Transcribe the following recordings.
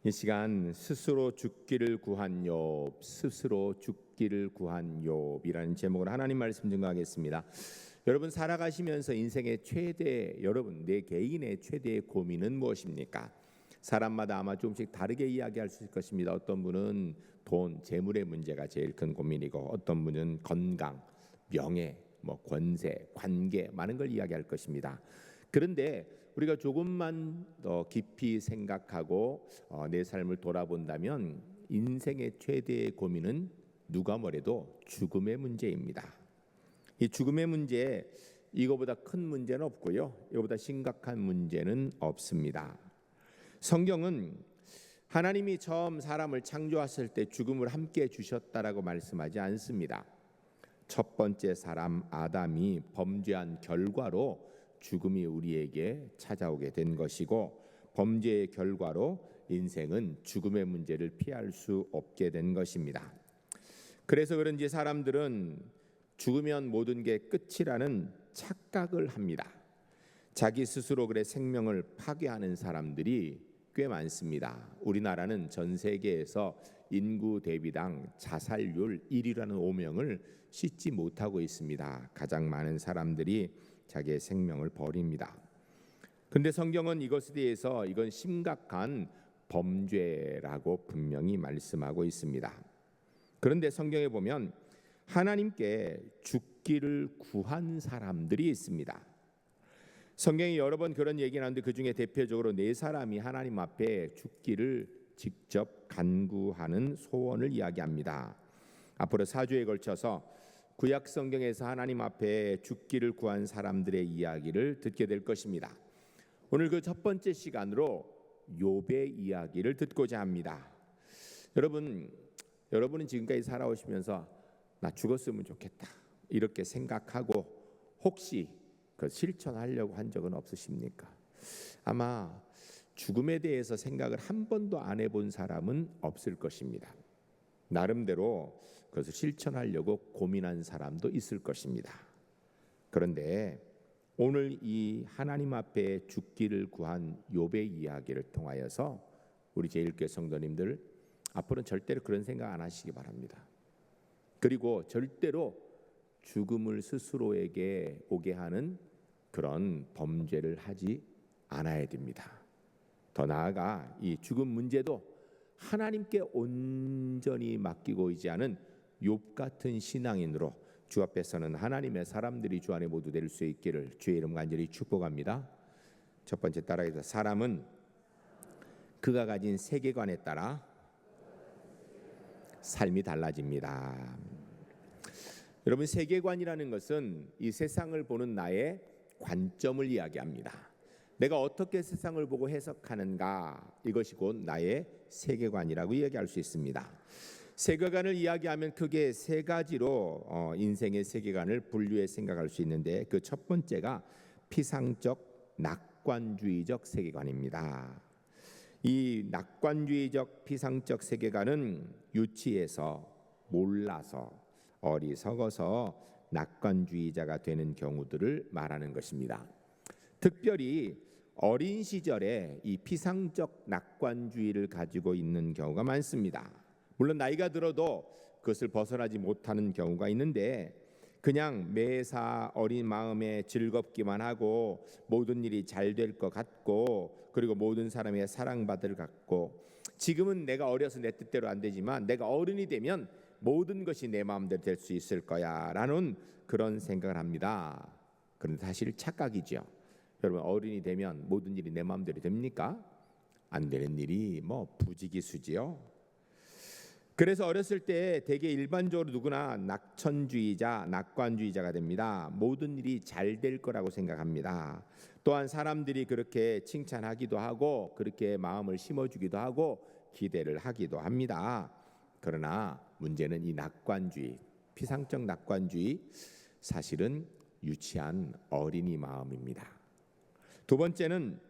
이 시간 스스로 죽기를 구한 욥, 스스로 죽기를 구한 욥이라는 제목으로 하나님 말씀 증거하겠습니다. 여러분 살아가시면서 인생의 여러분 내 개인의 최대의 고민은 무엇입니까? 사람마다 아마 조금씩 다르게 이야기할 수 있을 것입니다. 어떤 분은 돈, 재물의 문제가 제일 큰 고민이고, 어떤 분은 건강, 명예, 권세, 관계, 많은 걸 이야기할 것입니다. 그런데 우리가 조금만 더 깊이 생각하고 내 삶을 돌아본다면 인생의 최대의 고민은 누가 뭐래도 죽음의 문제입니다. 이 죽음의 문제, 이거보다 큰 문제는 없고요, 이거보다 심각한 문제는 없습니다. 성경은 하나님이 처음 사람을 창조하실 때 죽음을 함께 주셨다라고 말씀하지 않습니다. 첫 번째 사람 아담이 범죄한 결과로 죽음이 우리에게 찾아오게 된 것이고, 범죄의 결과로 인생은 죽음의 문제를 피할 수 없게 된 것입니다. 그래서 그런지 사람들은 죽으면 모든 게 끝이라는 착각을 합니다. 자기 스스로 생명을 파괴하는 사람들이 꽤 많습니다. 우리나라는 전 세계에서 인구 대비당 자살률 1위라는 오명을 씻지 못하고 있습니다. 가장 많은 사람들이 자기의 생명을 버립니다. 그런데 성경은 이것에 대해서 이건 심각한 범죄라고 분명히 말씀하고 있습니다. 그런데 성경에 보면 하나님께 죽기를 구한 사람들이 있습니다. 성경이 여러 번 그런 얘기를 하는데 그 중에 대표적으로 네 사람이 하나님 앞에 죽기를 직접 간구하는 소원을 이야기합니다. 앞으로 4주에 걸쳐서 구약 성경에서 하나님 앞에 죽기를 구한 사람들의 이야기를 듣게 될 것입니다. 오늘 그 첫 번째 시간으로 욥의 이야기를 듣고자 합니다. 여러분은 지금까지 살아오시면서 나 죽었으면 좋겠다 이렇게 생각하고 혹시 그 실천하려고 한 적은 없으십니까? 아마 죽음에 대해서 생각을 한 번도 안 해본 사람은 없을 것입니다. 나름대로 그것을 실천하려고 고민한 사람도 있을 것입니다. 그런데 오늘 이 하나님 앞에 죽기를 구한 욥의 이야기를 통하여서 우리 제1교회 성도님들 앞으로는 절대로 그런 생각 안 하시기 바랍니다. 그리고 절대로 죽음을 스스로에게 오게 하는 그런 범죄를 하지 않아야 됩니다. 더 나아가 이 죽음 문제도 하나님께 온전히 맡기고 있지 않은 욥 같은 신앙인으로 주 앞에서는 하나님의 사람들이 주 안에 모두 될 수 있기를 주의 이름 간절히 축복합니다. 첫 번째 따라해서 사람은 그가 가진 세계관에 따라 삶이 달라집니다. 여러분, 세계관이라는 것은 이 세상을 보는 나의 관점을 이야기합니다. 내가 어떻게 세상을 보고 해석하는가, 이것이 곧 나의 세계관이라고 이야기할 수 있습니다. 세계관을 이야기하면 크게 세 가지로 인생의 세계관을 분류해 생각할 수 있는데, 그 첫 번째가 피상적 낙관주의적 세계관입니다. 이 낙관주의적 피상적 세계관은 유치해서, 몰라서, 어리석어서 낙관주의자가 되는 경우들을 말하는 것입니다. 특별히 어린 시절에 이 피상적 낙관주의를 가지고 있는 경우가 많습니다. 물론 나이가 들어도 그것을 벗어나지 못하는 경우가 있는데, 그냥 매사 어린 마음에 즐겁기만 하고 모든 일이 잘 될 것 같고, 그리고 모든 사람의 사랑받을 것 같고, 지금은 내가 어려서 내 뜻대로 안 되지만 내가 어른이 되면 모든 것이 내 마음대로 될 수 있을 거야 라는 그런 생각을 합니다. 그런데 사실 착각이죠. 여러분, 어른이 되면 모든 일이 내 마음대로 됩니까? 안 되는 일이 부지기수지요. 그래서 어렸을 때 되게 일반적으로 누구나 낙천주의자, 낙관주의자가 됩니다. 모든 일이 잘 될 거라고 생각합니다. 또한 사람들이 그렇게 칭찬하기도 하고 그렇게 마음을 심어주기도 하고 기대를 하기도 합니다. 그러나 문제는 이 낙관주의, 피상적 낙관주의, 사실은 유치한 어린이 마음입니다. 두 번째는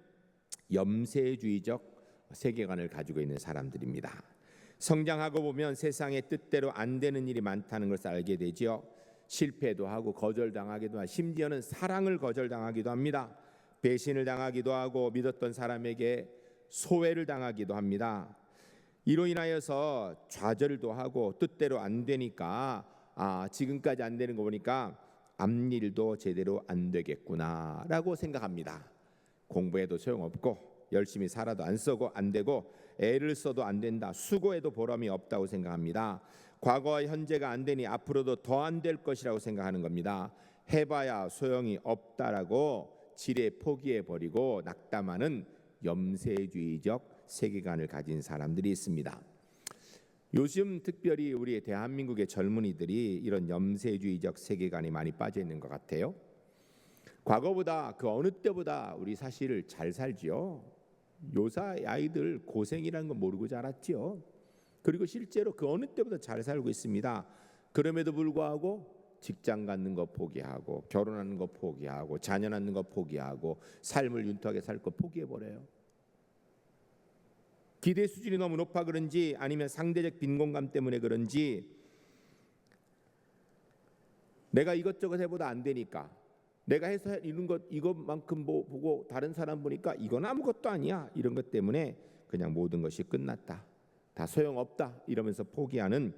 염세주의적 세계관을 가지고 있는 사람들입니다. 성장하고 보면 세상의 뜻대로 안 되는 일이 많다는 것을 알게 되지요. 실패도 하고 거절당하기도 하고, 심지어는 사랑을 거절당하기도 합니다. 배신을 당하기도 하고 믿었던 사람에게 소외를 당하기도 합니다. 이로 인하여서 좌절도 하고 뜻대로 안 되니까 지금까지 안 되는 거 보니까 앞일도 제대로 안 되겠구나라고 생각합니다. 공부해도 소용없고 열심히 살아도 안 되고 애를 써도 안 된다. 수고해도 보람이 없다고 생각합니다. 과거와 현재가 안 되니 앞으로도 더 안 될 것이라고 생각하는 겁니다. 해봐야 소용이 없다라고 지레 포기해버리고 낙담하는 염세주의적 세계관을 가진 사람들이 있습니다. 요즘 특별히 우리 대한민국의 젊은이들이 이런 염세주의적 세계관에 많이 빠져 있는 것 같아요. 과거보다 그 어느 때보다 우리 사실 잘 살지요. 요새 아이들 고생이라는 거 모르고 자랐지요. 그리고 실제로 그 어느 때보다 잘 살고 있습니다. 그럼에도 불구하고 직장 갖는 거 포기하고 결혼하는 거 포기하고 자녀 낳는 거 포기하고 삶을 윤택하게 살 거 포기해버려요. 기대 수준이 너무 높아 그런지 아니면 상대적 빈곤감 때문에 그런지 내가 이것저것 해보다 안 되니까 내가 해서 이런 것 이것만큼 보고 다른 사람 보니까 이건 아무것도 아니야 이런 것 때문에 그냥 모든 것이 끝났다 다 소용없다 이러면서 포기하는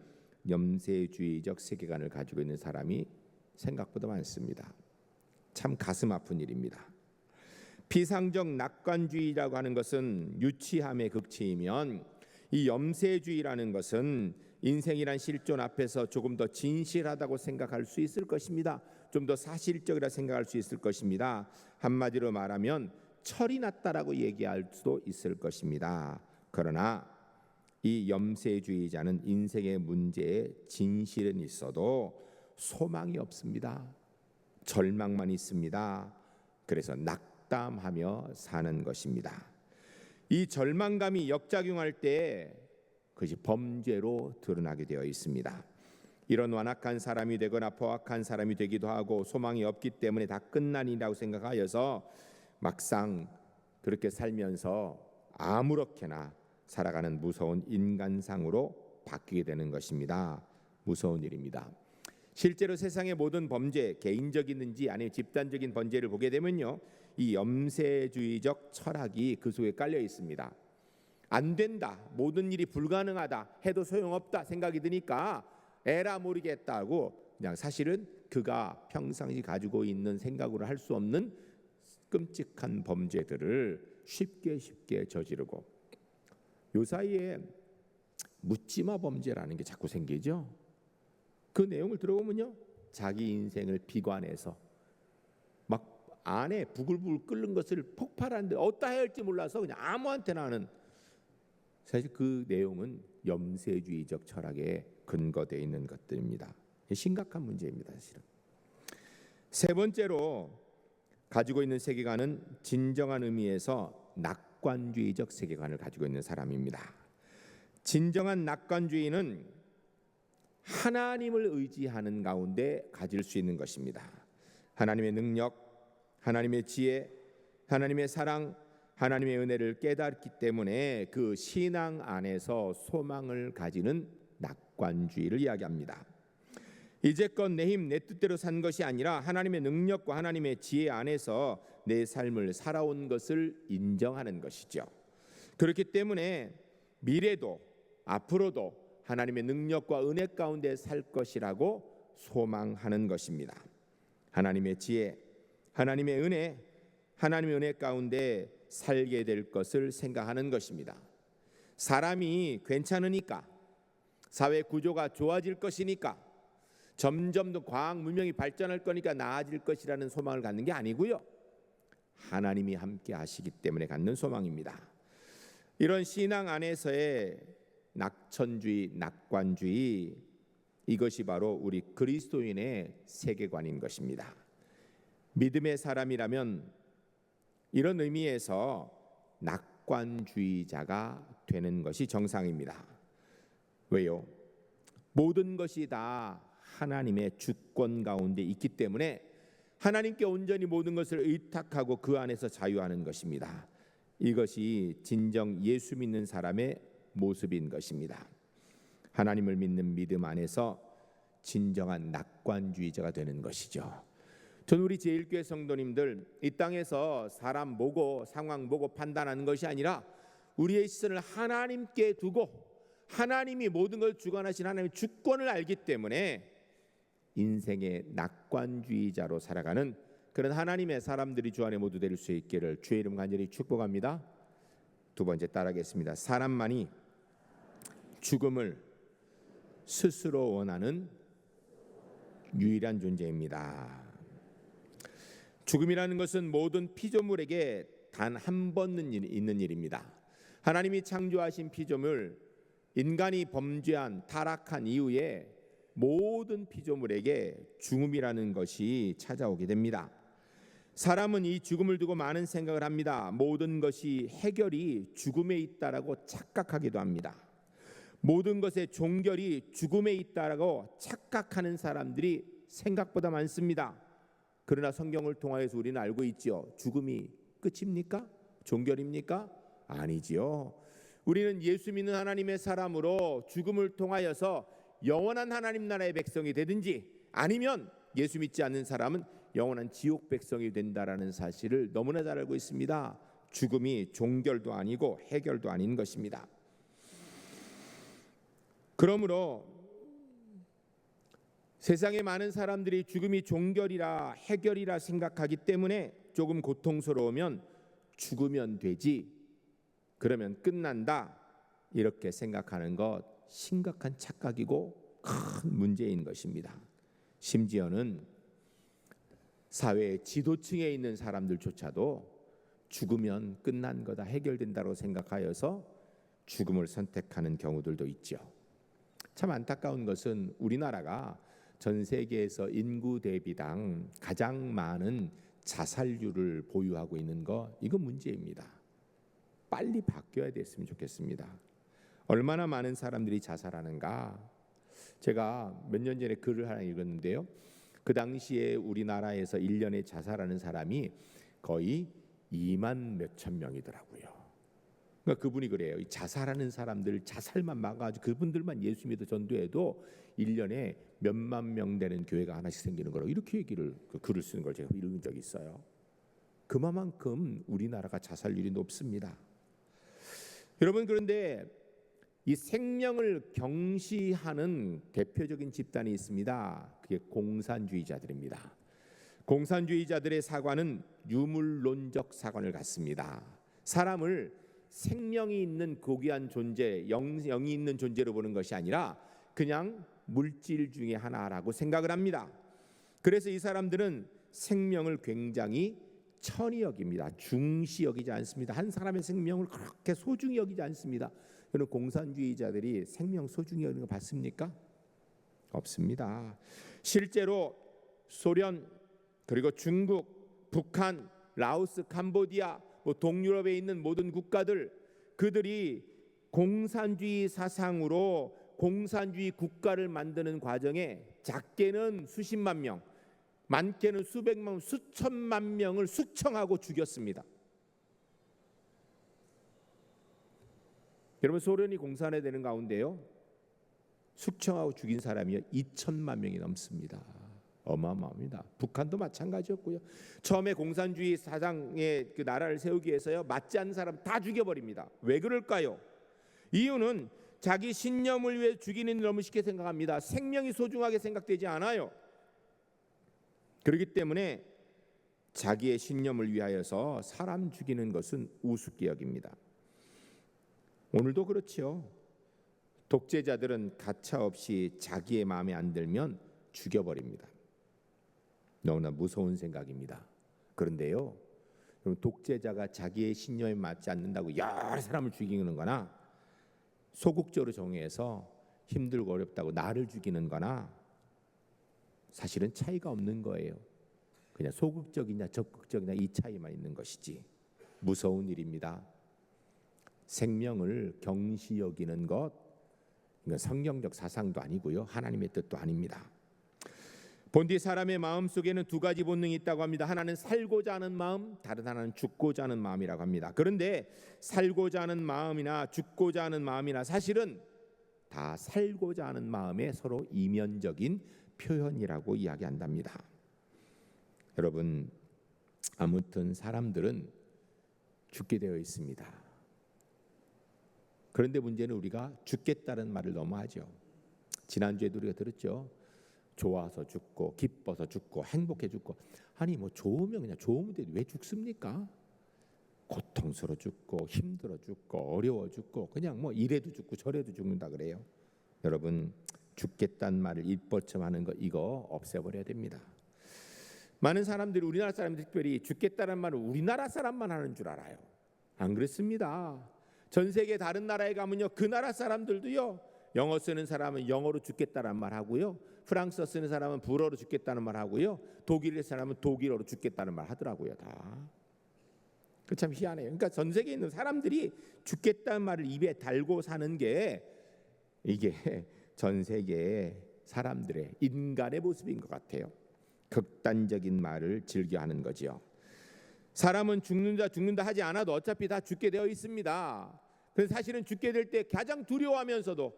염세주의적 세계관을 가지고 있는 사람이 생각보다 많습니다. 참 가슴 아픈 일입니다. 피상적 낙관주의라고 하는 것은 유치함의 극치이면 이 염세주의라는 것은 인생이란 실존 앞에서 조금 더 진실하다고 생각할 수 있을 것입니다. 좀 더 사실적이라 생각할 수 있을 것입니다. 한마디로 말하면 철이 났다라고 얘기할 수도 있을 것입니다. 그러나 이 염세주의자는 인생의 문제에 진실은 있어도 소망이 없습니다. 절망만 있습니다. 그래서 낙담하며 사는 것입니다. 이 절망감이 역작용할 때 그것이 범죄로 드러나게 되어 있습니다. 이런 완악한 사람이 되거나 포악한 사람이 되기도 하고 소망이 없기 때문에 다 끝난이라고 생각하여서 막상 그렇게 살면서 아무렇게나 살아가는 무서운 인간상으로 바뀌게 되는 것입니다. 무서운 일입니다. 실제로 세상의 모든 범죄, 개인적이든지 아니면 집단적인 범죄를 보게 되면요, 이 염세주의적 철학이 그 속에 깔려 있습니다. 안 된다, 모든 일이 불가능하다, 해도 소용없다 생각이 드니까 에라 모르겠다고 그냥 사실은 그가 평상시 가지고 있는 생각으로 할 수 없는 끔찍한 범죄들을 쉽게 저지르고 요 사이에 묻지마 범죄라는 게 자꾸 생기죠. 그 내용을 들어보면요, 자기 인생을 비관해서 막 안에 부글부글 끓는 것을 폭발하는데 어디다 해야 할지 몰라서 그냥 아무한테나 하는, 사실 그 내용은 염세주의적 철학에 근거되어 있는 것들입니다. 심각한 문제입니다. 사실은. 세 번째로 가지고 있는 세계관은 진정한 의미에서 낙관주의적 세계관을 가지고 있는 사람입니다. 진정한 낙관주의는 하나님을 의지하는 가운데 가질 수 있는 것입니다. 하나님의 능력, 하나님의 지혜, 하나님의 사랑, 하나님의 은혜를 깨닫기 때문에 그 신앙 안에서 소망을 가지는 낙관주의를 이야기합니다. 이제껏 내 힘, 내 뜻대로 산 것이 아니라 하나님의 능력과 하나님의 지혜 안에서 내 삶을 살아온 것을 인정하는 것이죠. 그렇기 때문에 미래도 앞으로도 하나님의 능력과 은혜 가운데 살 것이라고 소망하는 것입니다. 하나님의 지혜, 하나님의 은혜, 하나님의 은혜 가운데 살게 될 것을 생각하는 것입니다. 사람이 괜찮으니까, 사회 구조가 좋아질 것이니까, 점점 더 과학 문명이 발전할 거니까 나아질 것이라는 소망을 갖는 게 아니고요, 하나님이 함께 하시기 때문에 갖는 소망입니다. 이런 신앙 안에서의 낙천주의, 낙관주의, 이것이 바로 우리 그리스도인의 세계관인 것입니다. 믿음의 사람이라면 이런 의미에서 낙관주의자가 되는 것이 정상입니다. 왜요? 모든 것이 다 하나님의 주권 가운데 있기 때문에 하나님께 온전히 모든 것을 의탁하고 그 안에서 자유하는 것입니다. 이것이 진정 예수 믿는 사람의 모습인 것입니다. 하나님을 믿는 믿음 안에서 진정한 낙관주의자가 되는 것이죠. 전 우리 제1교회 성도님들, 이 땅에서 사람 보고 상황 보고 판단하는 것이 아니라 우리의 시선을 하나님께 두고 하나님이 모든 걸 주관하신 하나님의 주권을 알기 때문에 인생의 낙관주의자로 살아가는 그런 하나님의 사람들이 주 안에 모두 될 수 있기를 주의 이름 간절히 축복합니다. 두 번째 따라하겠습니다. 사람만이 죽음을 스스로 원하는 유일한 존재입니다. 죽음이라는 것은 모든 피조물에게 단 한 번 있는 일입니다. 하나님이 창조하신 피조물, 인간이 범죄한 타락한 이후에 모든 피조물에게 죽음이라는 것이 찾아오게 됩니다. 사람은 이 죽음을 두고 많은 생각을 합니다. 모든 것이 해결이 죽음에 있다라고 착각하기도 합니다. 모든 것의 종결이 죽음에 있다라고 착각하는 사람들이 생각보다 많습니다. 그러나 성경을 통하여서 우리는 알고 있지요. 죽음이 끝입니까? 종결입니까? 아니지요. 우리는 예수 믿는 하나님의 사람으로 죽음을 통하여서 영원한 하나님 나라의 백성이 되든지 아니면 예수 믿지 않는 사람은 영원한 지옥 백성이 된다라는 사실을 너무나 잘 알고 있습니다. 죽음이 종결도 아니고 해결도 아닌 것입니다. 그러므로 세상의 많은 사람들이 죽음이 종결이라 해결이라 생각하기 때문에 조금 고통스러우면 죽으면 되지, 그러면 끝난다, 이렇게 생각하는 것 심각한 착각이고 큰 문제인 것입니다. 심지어는 사회의 지도층에 있는 사람들조차도 죽으면 끝난 거다, 해결된다고 생각하여서 죽음을 선택하는 경우들도 있죠. 참 안타까운 것은 우리나라가 전 세계에서 인구 대비당 가장 많은 자살률을 보유하고 있는 거, 이거 문제입니다. 빨리 바뀌어야 됐으면 좋겠습니다. 얼마나 많은 사람들이 자살하는가. 제가 몇 년 전에 글을 하나 읽었는데요. 그 당시에 우리나라에서 1년에 자살하는 사람이 거의 2만 몇천 명이더라고요. 그러니까 그분이 그래요. 자살하는 사람들 자살만 막아가지고 그분들만 예수 믿어 전도해도 1년에 몇만 명 되는 교회가 하나씩 생기는 거라고 이렇게 얘기를 글을 쓰는 걸 제가 읽은 적이 있어요. 그만큼 우리나라가 자살률이 높습니다. 여러분, 그런데 이 생명을 경시하는 대표적인 집단이 있습니다. 그게 공산주의자들입니다. 공산주의자들의 사관은 유물론적 사관을 갖습니다. 사람을 생명이 있는 고귀한 존재, 영이 있는 존재로 보는 것이 아니라 그냥 물질 중에 하나라고 생각을 합니다. 그래서 이 사람들은 생명을 굉장히 천히 여깁니다. 중시 여기지 않습니다. 한 사람의 생명을 그렇게 소중히 여기지 않습니다. 여러분, 공산주의자들이 생명 소중히 여기는 거 봤습니까? 없습니다. 실제로 소련, 그리고 중국, 북한, 라오스, 캄보디아, 동유럽에 있는 모든 국가들, 그들이 공산주의 사상으로 공산주의 국가를 만드는 과정에 작게는 수십만 명, 많게는 수백만 명, 수천만 명을 숙청하고 죽였습니다. 여러분, 소련이 공산화되는 가운데요, 숙청하고 죽인 사람이 2천만 명이 넘습니다. 어마어마합니다. 북한도 마찬가지였고요. 처음에 공산주의 사상의 그 나라를 세우기 위해서요, 맞지 않는 사람 다 죽여버립니다. 왜 그럴까요? 이유는 자기 신념을 위해 죽이는 일 너무 쉽게 생각합니다. 생명이 소중하게 생각되지 않아요. 그렇기 때문에 자기의 신념을 위하여서 사람 죽이는 것은 우습게 여깁니다. 오늘도 그렇지요. 독재자들은 가차없이 자기의 마음에 안 들면 죽여버립니다. 너무나 무서운 생각입니다. 그런데요, 독재자가 자기의 신념에 맞지 않는다고 여러 사람을 죽이는 거나 소극적으로 정해서 힘들고 어렵다고 나를 죽이는 거나 사실은 차이가 없는 거예요. 그냥 소극적이냐 적극적이냐 이 차이만 있는 것이지. 무서운 일입니다. 생명을 경시 여기는 것, 이건 성경적 사상도 아니고요, 하나님의 뜻도 아닙니다. 본디 사람의 마음 속에는 두 가지 본능이 있다고 합니다. 하나는 살고자 하는 마음, 다른 하나는 죽고자 하는 마음이라고 합니다. 그런데 살고자 하는 마음이나 죽고자 하는 마음이나 사실은 다 살고자 하는 마음의 서로 이면적인 표현이라고 이야기한답니다. 여러분, 아무튼 사람들은 죽게 되어 있습니다. 그런데 문제는 우리가 죽겠다는 말을 너무 하죠. 지난주에도 우리가 들었죠. 좋아서 죽고 기뻐서 죽고 행복해 죽고. 아니 뭐 좋으면 그냥 좋으면 왜 죽습니까? 고통스러워 죽고 힘들어 죽고 어려워 죽고 그냥 뭐 이래도 죽고 저래도 죽는다 그래요. 여러분 죽겠다는 말을 입버점하는 거 이거 없애버려야 됩니다. 많은 사람들이 우리나라 사람들 특별히 죽겠다는 말을 우리나라 사람만 하는 줄 알아요. 안 그렇습니다. 전 세계 다른 나라에 가면요 그 나라 사람들도요 영어 쓰는 사람은 영어로 죽겠다는 말 하고요, 프랑스어 쓰는 사람은 불어로 죽겠다는 말 하고요, 독일의 사람은 독일어로 죽겠다는 말 하더라고요. 다. 그 참 희한해요. 그러니까 전 세계에 있는 사람들이 죽겠다는 말을 입에 달고 사는 게 이게 전 세계의 사람들의 인간의 모습인 것 같아요. 극단적인 말을 즐겨하는 거지요. 사람은 죽는다 하지 않아도 어차피 다 죽게 되어 있습니다. 그래서 사실은 죽게 될 때 가장 두려워하면서도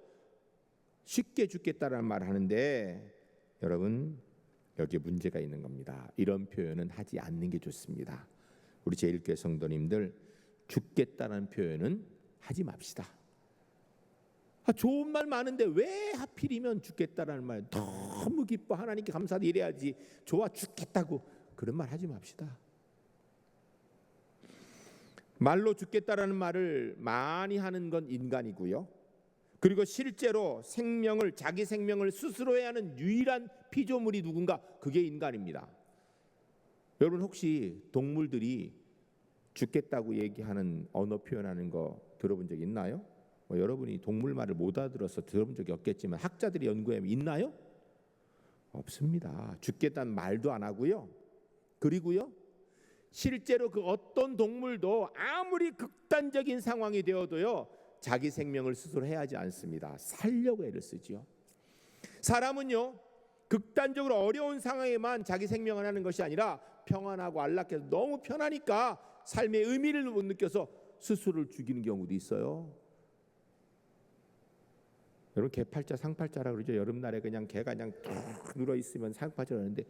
쉽게 죽겠다라는 말을 하는데 여러분 여기에 문제가 있는 겁니다. 이런 표현은 하지 않는 게 좋습니다. 우리 제1교회 성도님들 죽겠다는 표현은 하지 맙시다. 좋은 말 많은데 왜 하필이면 죽겠다라는 말 너무 기뻐 하나님께 감사하다 이래야지 좋아 죽겠다고 그런 말 하지 맙시다. 말로 죽겠다라는 말을 많이 하는 건 인간이고요. 그리고 실제로 자기 생명을 스스로 해야 하는 유일한 피조물이 누군가 그게 인간입니다. 여러분 혹시 동물들이 죽겠다고 얘기하는 언어 표현하는 거 들어본 적 있나요? 여러분이 동물 말을 못 알아들어서 들어본 적이 없겠지만 학자들이 연구해 있나요? 없습니다. 죽겠다는 말도 안 하고요. 그리고요 실제로 그 어떤 동물도 아무리 극단적인 상황이 되어도요 자기 생명을 스스로 해야 하지 않습니다. 살려고 애를 쓰지요. 사람은요 극단적으로 어려운 상황에만 자기 생명을 하는 것이 아니라 평안하고 안락해서 너무 편하니까 삶의 의미를 못 느껴서 스스로를 죽이는 경우도 있어요. 여러분 개팔자 상팔자라 그러죠. 여름날에 그냥 개가 그냥 툭 누워 있으면 상팔자라 하는데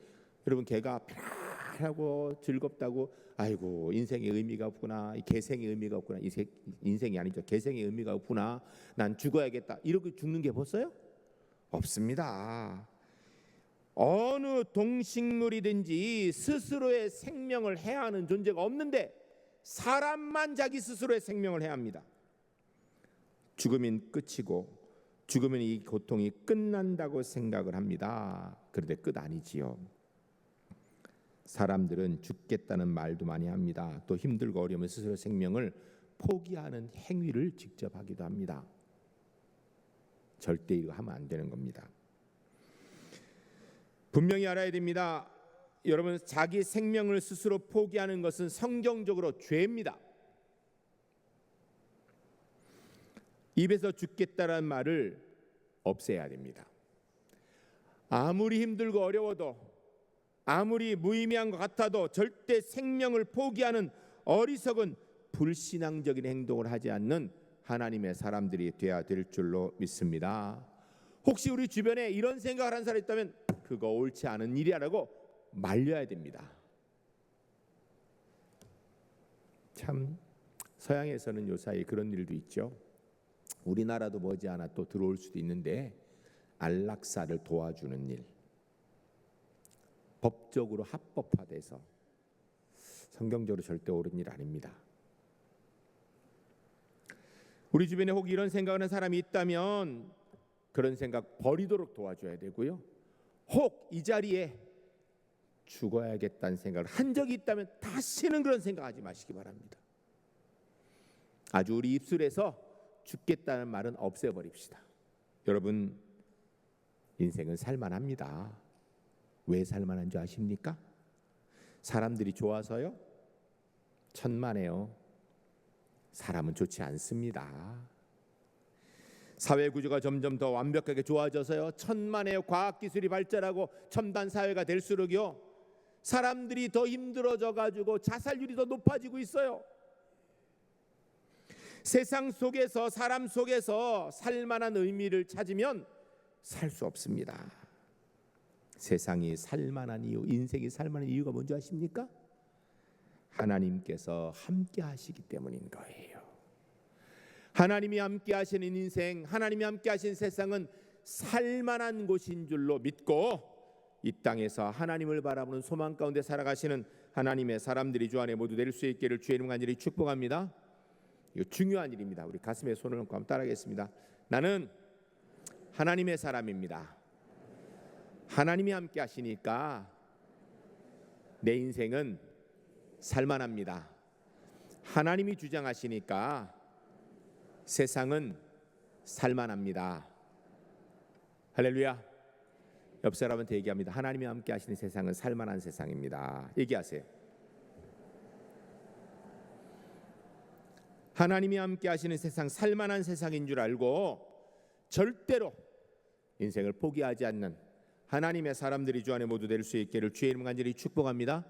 여러분 개가 편하고 즐겁다고 아이고 인생의 의미가 없구나, 개생의 의미가 없구나, 인생이 아니죠 개생의 의미가 없구나, 난 죽어야겠다 이렇게 죽는 게 벌써요? 없습니다. 어느 동식물이든지 스스로의 생명을 해야 하는 존재가 없는데 사람만 자기 스스로의 생명을 해야 합니다. 죽으면 끝이고 죽으면 이 고통이 끝난다고 생각을 합니다. 그런데 끝 아니지요. 사람들은 죽겠다는 말도 많이 합니다. 또 힘들고 어려우면 스스로 생명을 포기하는 행위를 직접 하기도 합니다. 절대 이거 하면 안 되는 겁니다. 분명히 알아야 됩니다. 여러분 자기 생명을 스스로 포기하는 것은 성경적으로 죄입니다. 입에서 죽겠다는 말을 없애야 됩니다. 아무리 힘들고 어려워도 아무리 무의미한 것 같아도 절대 생명을 포기하는 어리석은 불신앙적인 행동을 하지 않는 하나님의 사람들이 되어야 될 줄로 믿습니다. 혹시 우리 주변에 이런 생각을 한 사람이 있다면 그거 옳지 않은 일이라고 말려야 됩니다. 참 서양에서는 요사이 그런 일도 있죠. 우리나라도 머지않아 또 들어올 수도 있는데 안락사를 도와주는 일, 법적으로 합법화돼서 성경적으로 절대 옳은 일 아닙니다. 우리 주변에 혹 이런 생각을 하는 사람이 있다면 그런 생각 버리도록 도와줘야 되고요. 혹 이 자리에 죽어야겠다는 생각을 한 적이 있다면 다시는 그런 생각하지 마시기 바랍니다. 아주 우리 입술에서 죽겠다는 말은 없애버립시다. 여러분 인생은 살만합니다. 왜 살만한 줄 아십니까? 사람들이 좋아서요? 천만에요. 사람은 좋지 않습니다. 사회 구조가 점점 더 완벽하게 좋아져서요. 천만에요. 과학기술이 발전하고 첨단 사회가 될수록요. 사람들이 더 힘들어져 가지고 자살률이 더 높아지고 있어요. 세상 속에서 사람 속에서 살만한 의미를 찾으면 살 수 없습니다. 세상이 살만한 이유, 인생이 살만한 이유가 뭔지 아십니까? 하나님께서 함께 하시기 때문인 거예요. 하나님이 함께 하시는 인생, 하나님이 함께 하신 세상은 살만한 곳인 줄로 믿고 이 땅에서 하나님을 바라보는 소망 가운데 살아가시는 하나님의 사람들이 주 안에 모두 될 수 있기를 주의 이름 간절히 축복합니다. 이거 중요한 일입니다. 우리 가슴에 손을 얹고 한번 따라하겠습니다. 나는 하나님의 사람입니다. 하나님이 함께 하시니까 내 인생은 살만합니다. 하나님이 주장하시니까 세상은 살만합니다. 할렐루야. 옆 사람한테 얘기합니다. 하나님이 함께 하시는 세상은 살만한 세상입니다. 얘기하세요. 하나님이 함께 하시는 세상, 살만한 세상인 줄 알고 절대로 인생을 포기하지 않는 하나님의 사람들이 주 안에 모두 될 수 있기를 주의 이름 간절히 축복합니다.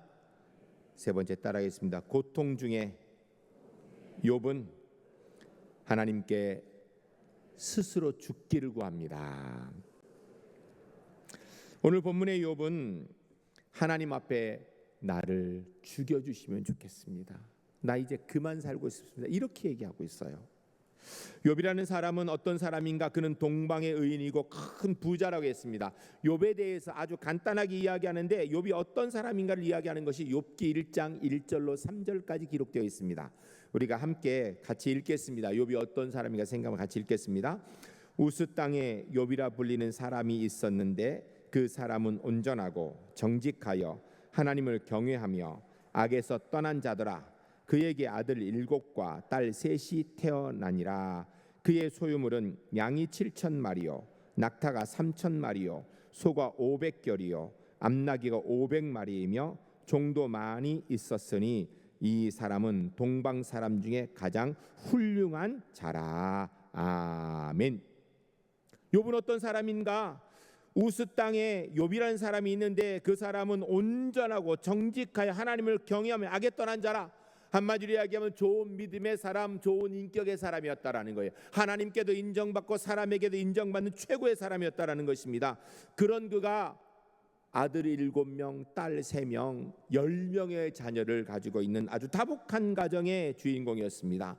세 번째 따라하겠습니다. 고통 중에 욥은 하나님께 스스로 죽기를 구합니다. 오늘 본문의 욥은 하나님 앞에 나를 죽여주시면 좋겠습니다. 나 이제 그만 살고 싶습니다. 이렇게 얘기하고 있어요. 욥이라는 사람은 어떤 사람인가? 그는 동방의 의인이고 큰 부자라고 했습니다. 욥에 대해서 아주 간단하게 이야기하는데 욥이 어떤 사람인가를 이야기하는 것이 욥기 1장 1절로 3절까지 기록되어 있습니다. 우리가 함께 같이 읽겠습니다. 욥이 어떤 사람인가 생각하면 같이 읽겠습니다. 우스 땅에 욥이라 불리는 사람이 있었는데 그 사람은 온전하고 정직하여 하나님을 경외하며 악에서 떠난 자더라. 그에게 아들 7과 딸 3이 태어나니라. 그의 소유물은 양이 7,000마리요 낙타가 3,000마리요 소가 500결이요 암나귀가 500마리이며 종도 많이 있었으니 이 사람은 동방 사람 중에 가장 훌륭한 자라. 아멘. 욥은 어떤 사람인가? 우스 땅에 욥이라는 사람이 있는데 그 사람은 온전하고 정직하여 하나님을 경외하며 악에 떠난 자라. 한마디로 이야기하면 좋은 믿음의 사람, 좋은 인격의 사람이었다라는 거예요. 하나님께도 인정받고 사람에게도 인정받는 최고의 사람이었다라는 것입니다. 그런 그가 아들 7명, 딸 3명, 10명의 자녀를 가지고 있는 아주 다복한 가정의 주인공이었습니다.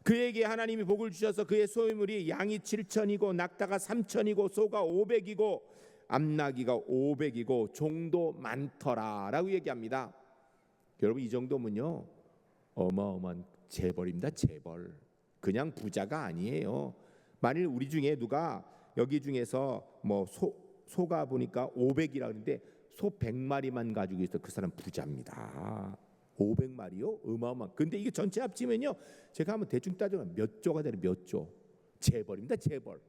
그에게 하나님이 복을 주셔서 그의 소유물이 양이 7,000이고 낙타가 3,000이고 소가 500이고 암나귀가 500이고 종도 많더라라고 얘기합니다. 여러분, 이 정도면요 어마어마한 재벌입니다. 재벌. 그냥 부자가 아니에요. 만일 우리 중에 누가 여기 중에서 뭐 소가 보니까 500이라 그러는데 소 100마리만 가지고 있어, 그 사람 부자입니다. 500마리요? 어마어마. 근데 이게 전체 합치면요, 제가 한번 대충 따져보면 몇 조가 되는 몇 조. 재벌입니다. 재벌.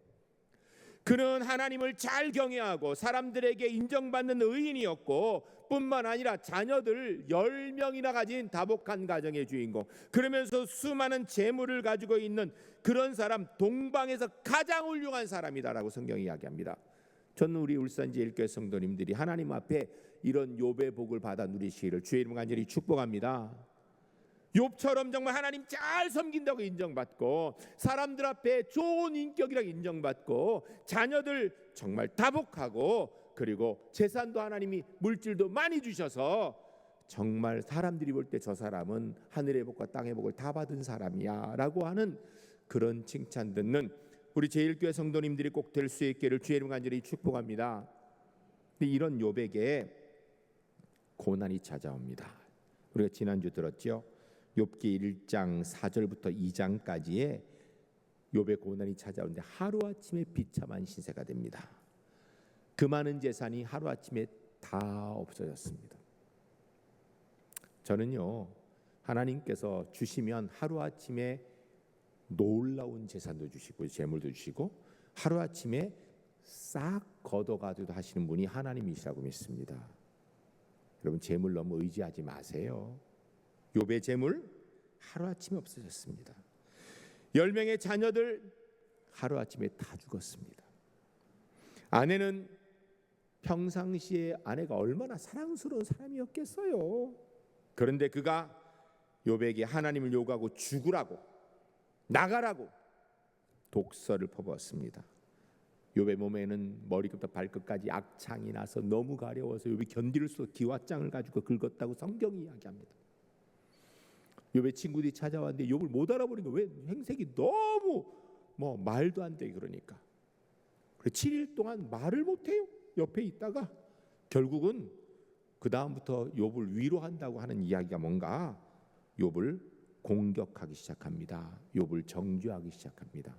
그는 하나님을 잘 경외하고 사람들에게 인정받는 의인이었고 뿐만 아니라 자녀들 10명이나 가진 다복한 가정의 주인공. 그러면서 수많은 재물을 가지고 있는 그런 사람, 동방에서 가장 훌륭한 사람이다라고 성경이 이야기합니다. 저는 우리 울산제일교회 성도님들이 하나님 앞에 이런 욥의 복을 받아 누리시기를 주의 이름 간절히 축복합니다. 욥처럼 정말 하나님 잘 섬긴다고 인정받고 사람들 앞에 좋은 인격이라고 인정받고 자녀들 정말 다복하고 그리고 재산도 하나님이 물질도 많이 주셔서 정말 사람들이 볼 때 저 사람은 하늘의 복과 땅의 복을 다 받은 사람이야 라고 하는 그런 칭찬 듣는 우리 제일교회 성도님들이 꼭 될 수 있기를 주의 이름 간절히 축복합니다. 근데 이런 욥에게 고난이 찾아옵니다. 우리가 지난주 들었죠. 욥기 1장 4절부터 2장까지의 욥의 고난이 찾아오는데 하루아침에 비참한 신세가 됩니다. 그 많은 재산이 하루아침에 다 없어졌습니다. 저는요, 하나님께서 주시면 하루아침에 놀라운 재산도 주시고 재물도 주시고 하루아침에 싹 걷어가기도 하시는 분이 하나님이시라고 믿습니다. 여러분, 재물 너무 의지하지 마세요. 욥의 재물 하루아침에 없어졌습니다. 10명의 자녀들 하루아침에 다 죽었습니다. 아내는 평상시에 아내가 얼마나 사랑스러운 사람이었겠어요. 그런데 그가 욥에게 하나님을 요구하고 죽으라고, 나가라고 독설을 퍼부었습니다. 욥의 몸에는 머리부터 발끝까지 악창이 나서 너무 가려워서 욥이 견딜 수 없어 기와장을 가지고 긁었다고 성경이 이야기합니다. 욥의 친구들이 찾아왔는데 욥을 못 알아보니까 왜 행색이 너무 말도 안 돼. 그러니까 7일 동안 말을 못해요. 옆에 있다가 결국은 그 다음부터 욥을 위로한다고 하는 이야기가 뭔가 욥을 공격하기 시작합니다. 욥을 정죄하기 시작합니다.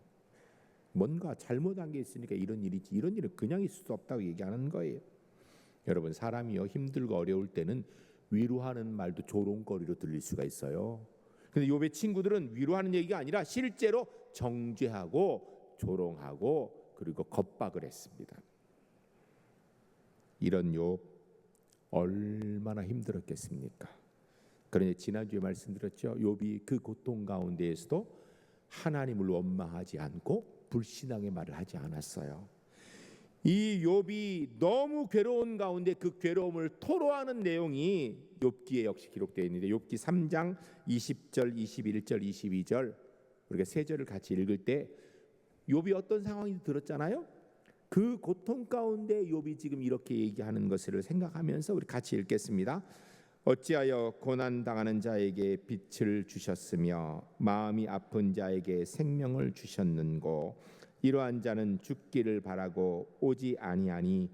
뭔가 잘못한 게 있으니까 이런 일이지, 이런 일은 그냥 있을 수 없다고 얘기하는 거예요. 여러분, 사람이요 힘들고 어려울 때는 위로하는 말도 조롱거리로 들릴 수가 있어요. 근데 욥의 친구들은 위로하는 얘기가 아니라 실제로 정죄하고 조롱하고 그리고 겁박을 했습니다. 이런 욥 얼마나 힘들었겠습니까? 그런데 지난주에 말씀드렸죠. 욥이 그 고통 가운데에서도 하나님을 원망하지 않고 불신앙의 말을 하지 않았어요. 이 욥이 너무 괴로운 가운데 그 괴로움을 토로하는 내용이 욥기에 역시 기록되어 있는데, 욥기 3장 20절, 21절, 22절 우리가 세 절을 같이 읽을 때 욥이 어떤 상황인지 들었잖아요. 그 고통 가운데 욥이 지금 이렇게 얘기하는 것을 생각하면서 우리 같이 읽겠습니다. 어찌하여 고난당하는 자에게 빛을 주셨으며 마음이 아픈 자에게 생명을 주셨는고, 이러한 자는 죽기를 바라고 오지 아니하니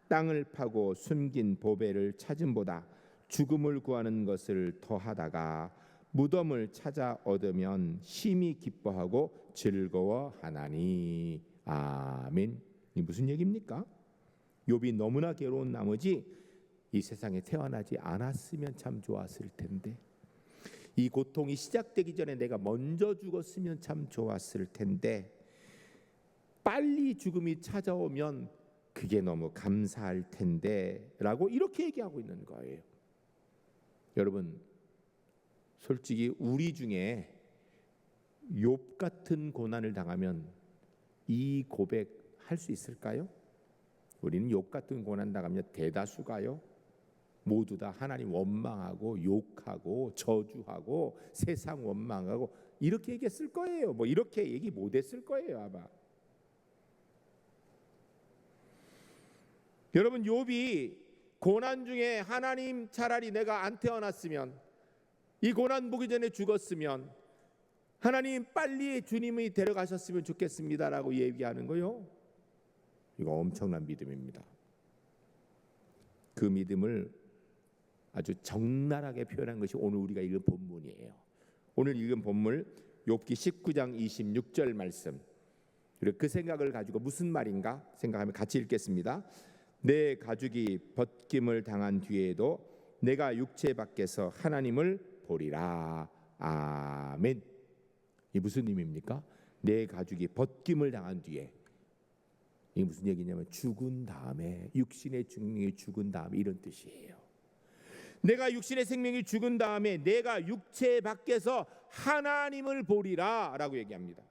땅을 파고 숨긴 보배를 찾음보다 죽음을 구하는 것을 더하다가 무덤을 찾아 얻으면 심히 기뻐하고 즐거워하나니. 아멘. 이 무슨 얘기입니까? 욥이 너무나 괴로운 나머지 이 세상에 태어나지 않았으면 참 좋았을 텐데, 이 고통이 시작되기 전에 내가 먼저 죽었으면 참 좋았을 텐데, 빨리 죽음이 찾아오면 그게 너무 감사할 텐데 라고 이렇게 얘기하고 있는 거예요. 여러분, 솔직히 우리 중에 욥 같은 고난을 당하면 이 고백 할 수 있을까요? 우리는 욥 같은 고난 당하면 대다수가요 모두 다 하나님 원망하고 욕하고 저주하고 세상 원망하고 이렇게 얘기했을 거예요. 이렇게 얘기 못했을 거예요 아마. 여러분, 욥이 고난 중에 하나님, 차라리 내가 안 태어났으면, 이 고난 보기 전에 죽었으면, 하나님 빨리 주님이 데려가셨으면 좋겠습니다라고 얘기하는 거요. 이거 엄청난 믿음입니다. 그 믿음을 아주 적나라하게 표현한 것이 오늘 우리가 읽은 본문이에요. 오늘 읽은 본문 욥기 19장 26절 말씀. 그 생각을 가지고 무슨 말인가 생각하면 같이 읽겠습니다. 내 가죽이 벗김을 당한 뒤에도 내가 육체 밖에서 하나님을 보리라. 아멘. 이 무슨 의미입니까? 내 가죽이 벗김을 당한 뒤에, 이게 무슨 얘기냐면 죽은 다음에, 육신의 생명이 죽은 다음에 이런 뜻이에요. 내가 육신의 생명이 죽은 다음에 내가 육체 밖에서 하나님을 보리라 라고 얘기합니다.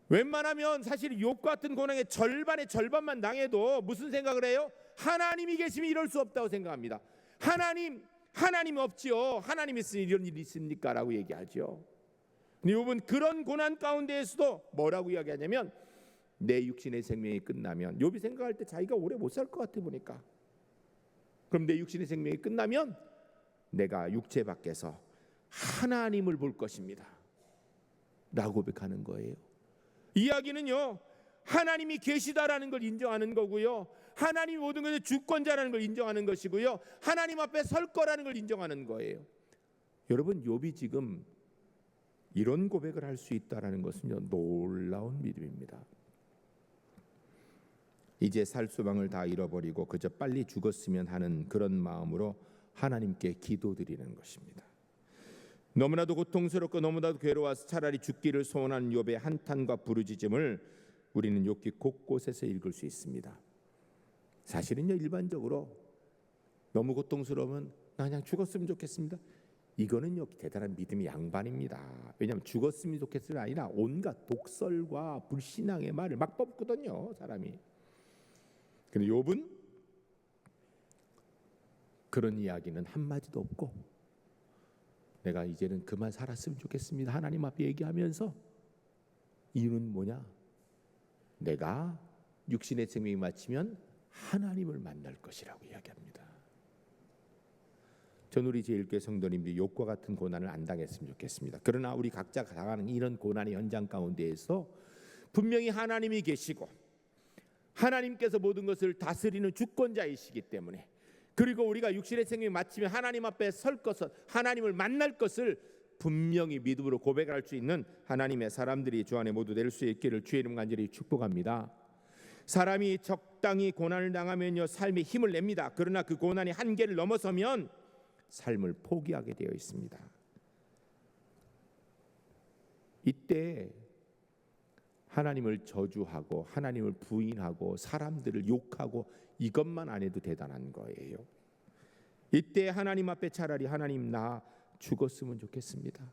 웬만하면 사실 욥 같은 고난의 절반의 절반만 당해도 무슨 생각을 해요? 하나님이 계시면 이럴 수 없다고 생각합니다. 하나님 없지요. 하나님 있으니 이런 일이 있습니까? 라고 얘기하죠. 근데 욥은 그런 고난 가운데에서도 뭐라고 이야기하냐면, 내 육신의 생명이 끝나면, 욥이 생각할 때 자기가 오래 못 살 것 같아 보니까, 그럼 내 육신의 생명이 끝나면 내가 육체 밖에서 하나님을 볼 것입니다 라고 고백하는 거예요. 이야기는요, 하나님이 계시다라는 걸 인정하는 거고요, 하나님이 모든 것의 주권자라는 걸 인정하는 것이고요, 하나님 앞에 설 거라는 걸 인정하는 거예요. 여러분, 욥이 지금 이런 고백을 할 수 있다라는 것은요, 놀라운 믿음입니다. 이제 살 소망을 다 잃어버리고 그저 빨리 죽었으면 하는 그런 마음으로 하나님께 기도드리는 것입니다. 너무나도 고통스럽고 너무나도 괴로워서 차라리 죽기를 소원한 욥의 한탄과 부르짖음을 우리는 욥기 곳곳에서 읽을 수 있습니다. 사실은요, 일반적으로 너무 고통스러우면 나 그냥 죽었으면 좋겠습니다, 이거는요 대단한 믿음의 양반입니다. 왜냐하면 죽었으면 좋겠음이 아니라 온갖 독설과 불신앙의 말을 막 뽑거든요, 사람이. 근데 욥은 그런 이야기는 한마디도 없고, 내가 이제는 그만 살았으면 좋겠습니다 하나님 앞에 얘기하면서, 이유는 뭐냐? 내가 육신의 생명이 마치면 하나님을 만날 것이라고 이야기합니다. 전 우리 제1교회 성도님들이 욥과 같은 고난을 안 당했으면 좋겠습니다. 그러나 우리 각자 당하는 이런 고난의 현장 가운데에서 분명히 하나님이 계시고 하나님께서 모든 것을 다스리는 주권자이시기 때문에, 그리고 우리가 육신의 생명이 마치면 하나님 앞에 설 것을, 하나님을 만날 것을 분명히 믿음으로 고백할 수 있는 하나님의 사람들이 주 안에 모두 될 수 있기를 주의 이름 간절히 축복합니다. 사람이 적당히 고난을 당하면요 삶에 힘을 냅니다. 그러나 그 고난이 한계를 넘어서면 삶을 포기하게 되어 있습니다. 이때 하나님을 저주하고 하나님을 부인하고 사람들을 욕하고 이것만 안 해도 대단한 거예요. 이때 하나님 앞에 차라리 하나님 나 죽었으면 좋겠습니다,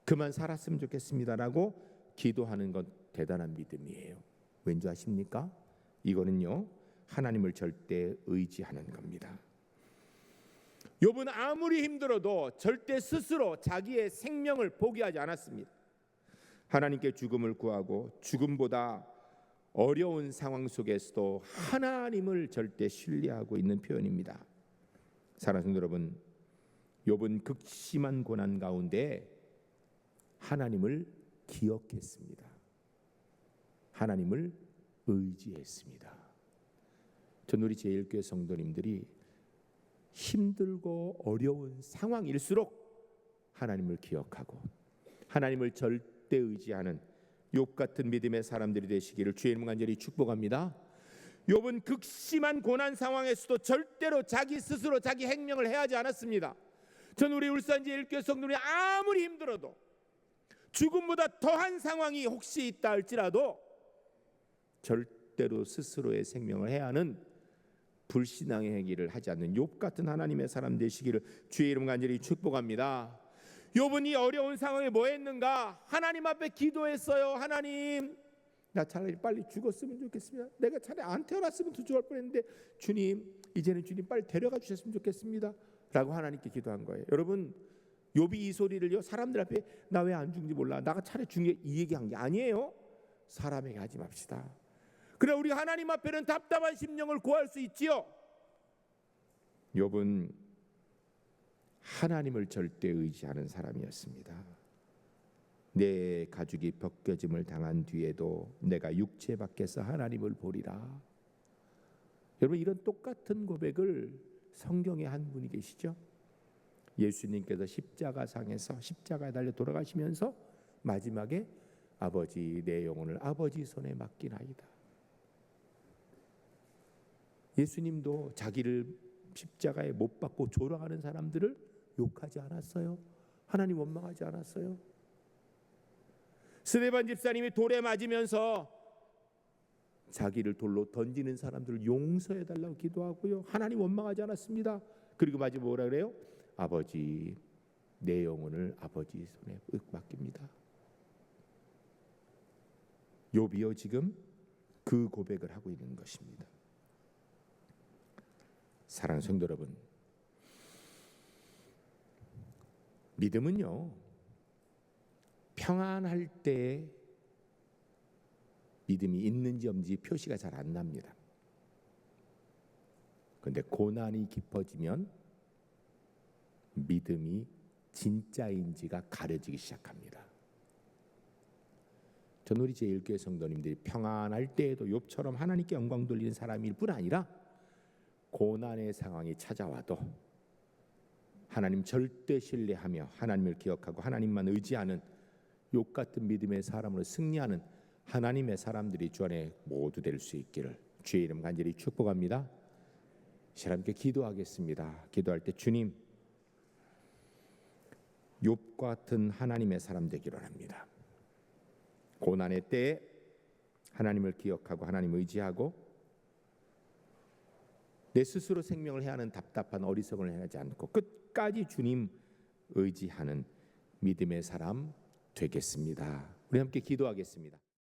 그만 살았으면 좋겠습니다라고 기도하는 건 대단한 믿음이에요. 왠지 아십니까? 이거는요 하나님을 절대 의지하는 겁니다. 욥은 아무리 힘들어도 절대 스스로 자기의 생명을 포기하지 않았습니다. 하나님께 죽음을 구하고 죽음보다 어려운 상황 속에서도 하나님을 절대 신뢰하고 있는 표현입니다. 사랑하는 성도 여러분, 욥은 극심한 고난 가운데 하나님을 기억했습니다. 하나님을 의지했습니다. 전 우리 제1교회 성도님들이 힘들고 어려운 상황일수록 하나님을 기억하고 하나님을 절대 의지하는 욥 같은 믿음의 사람들이 되시기를 주의 이름 간절히 축복합니다. 욥은 극심한 고난 상황에서도 절대로 자기 스스로 자기 행명을 해하지 않았습니다. 전 우리 울산 제1교회 성도들이 아무리 힘들어도 죽음보다 더한 상황이 혹시 있다 할지라도 절대로 스스로의 생명을 해하는 불신앙의 행위를 하지 않는 욥 같은 하나님의 사람 되시기를 주의 이름 간절히 축복합니다. 욥은 이 어려운 상황에 뭐 했는가? 하나님 앞에 기도했어요. 하나님, 나 차라리 빨리 죽었으면 좋겠습니다. 내가 차라리 안 태어났으면 더 좋을 뻔했는데 주님, 이제는 주님 빨리 데려가 주셨으면 좋겠습니다 라고 하나님께 기도한 거예요. 여러분, 욥이 이 소리를요 사람들 앞에 나 왜 안 죽는지 몰라, 나가 차라리 죽는 이 얘기한 게 아니에요. 사람에게 하지 맙시다. 그래, 우리 하나님 앞에는 답답한 심령을 고할 수 있지요. 욥은 하나님을 절대 의지하는 사람이었습니다. 내 가죽이 벗겨짐을 당한 뒤에도 내가 육체 밖에서 하나님을 보리라. 여러분, 이런 똑같은 고백을 성경에 한 분이 계시죠. 예수님께서 십자가상에서 십자가에 달려 돌아가시면서 마지막에 아버지, 내 영혼을 아버지 손에 맡기나이다. 예수님도 자기를 십자가에 못 박고 조롱하는 사람들을 욕하지 않았어요. 하나님 원망하지 않았어요. 스데반 집사님이 돌에 맞으면서 자기를 돌로 던지는 사람들을 용서해 달라고 기도하고요, 하나님 원망하지 않았습니다. 그리고 마지막에 뭐라 그래요? 아버지, 내 영혼을 아버지 손에 맡깁니다. 욥이요 지금 그 고백을 하고 있는 것입니다. 사랑하는 성도 여러분, 믿음은요 평안할 때 믿음이 있는지 없는지 표시가 잘 안 납니다. 그런데 고난이 깊어지면 믿음이 진짜인지가 가려지기 시작합니다. 전 우리 제1교회 성도님들이 평안할 때에도 욥처럼 하나님께 영광 돌리는 사람일 뿐 아니라 고난의 상황이 찾아와도 하나님 절대 신뢰하며 하나님을 기억하고 하나님만 의지하는 욥 같은 믿음의 사람으로 승리하는 하나님의 사람들이 주 안에 모두 될 수 있기를 주의 이름 간절히 축복합니다. 하나님께 기도하겠습니다. 기도할 때 주님, 욥과 같은 하나님의 사람 되기를 합니다. 고난의 때에 하나님을 기억하고 하나님 의지하고 내 스스로 생명을 해하는 답답한 어리석음을 행하지 않고 끝까지 주님 의지하는 믿음의 사람 되겠습니다. 우리 함께 기도하겠습니다.